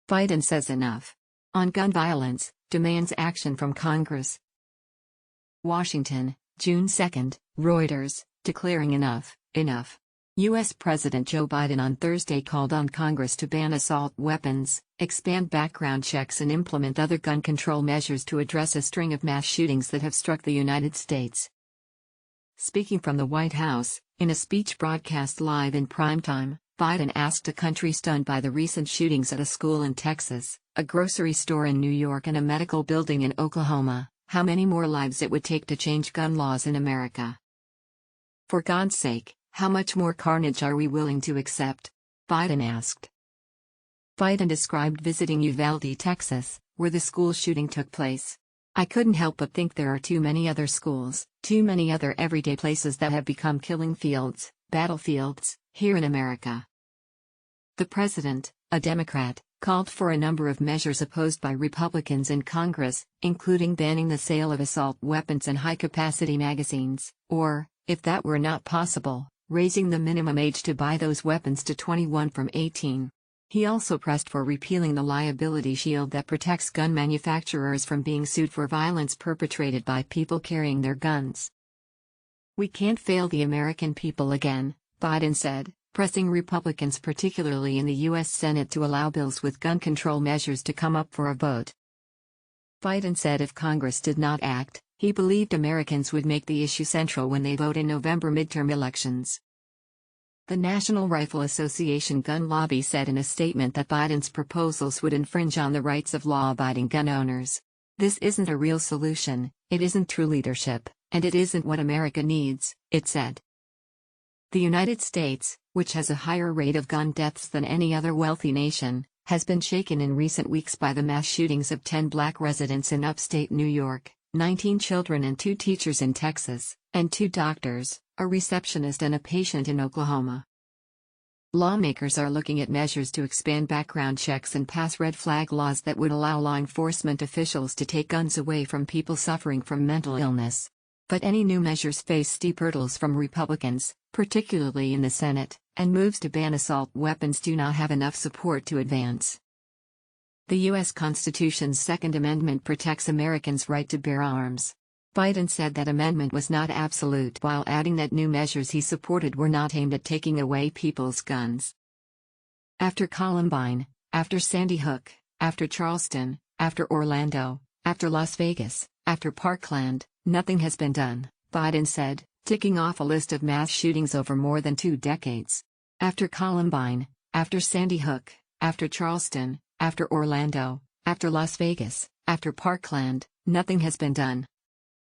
Biden says enough. On gun violence, demands action from Congress. Washington, June 2, Reuters, declaring enough. U.S. President Joe Biden on Thursday called on Congress to ban assault weapons, expand background checks and implement other gun control measures to address a string of mass shootings that have struck the United States. Speaking from the White House, in a speech broadcast live in primetime, Biden asked a country stunned by the recent shootings at a school in Texas, a grocery store in New York and a medical building in Oklahoma, how many more lives it would take to change gun laws in America. For God's sake, how much more carnage are we willing to accept? Biden asked. Biden described visiting Uvalde, Texas, where the school shooting took place. I couldn't help but think there are too many other schools, too many other everyday places that have become killing fields, battlefields, here in America. The president, a Democrat, called for a number of measures opposed by Republicans in Congress, including banning the sale of assault weapons and high-capacity magazines, or, if that were not possible, raising the minimum age to buy those weapons to 21 from 18. He also pressed for repealing the liability shield that protects gun manufacturers from being sued for violence perpetrated by people carrying their guns. We can't fail the American people again, Biden said, pressing Republicans particularly in the U.S. Senate to allow bills with gun control measures to come up for a vote. Biden said if Congress did not act, he believed Americans would make the issue central when they vote in November midterm elections. The National Rifle Association gun lobby said in a statement that Biden's proposals would infringe on the rights of law-abiding gun owners. This isn't a real solution, it isn't true leadership, and it isn't what America needs, it said. The United States, which has a higher rate of gun deaths than any other wealthy nation, has been shaken in recent weeks by the mass shootings of 10 black residents in upstate New York, 19 children and 2 teachers in Texas, and 2 doctors, a receptionist and a patient in Oklahoma. Lawmakers are looking at measures to expand background checks and pass red flag laws that would allow law enforcement officials to take guns away from people suffering from mental illness. But any new measures face steep hurdles from Republicans, particularly in the Senate, and moves to ban assault weapons do not have enough support to advance. The U.S. Constitution's Second Amendment protects Americans' right to bear arms. Biden said that amendment was not absolute while adding that new measures he supported were not aimed at taking away people's guns. After Columbine, after Sandy Hook, after Charleston, after Orlando, after Las Vegas, after Parkland, nothing has been done, Biden said, ticking off a list of mass shootings over more than 2 decades. After Columbine, after Sandy Hook, after Charleston, after Orlando, after Las Vegas, after Parkland, nothing has been done.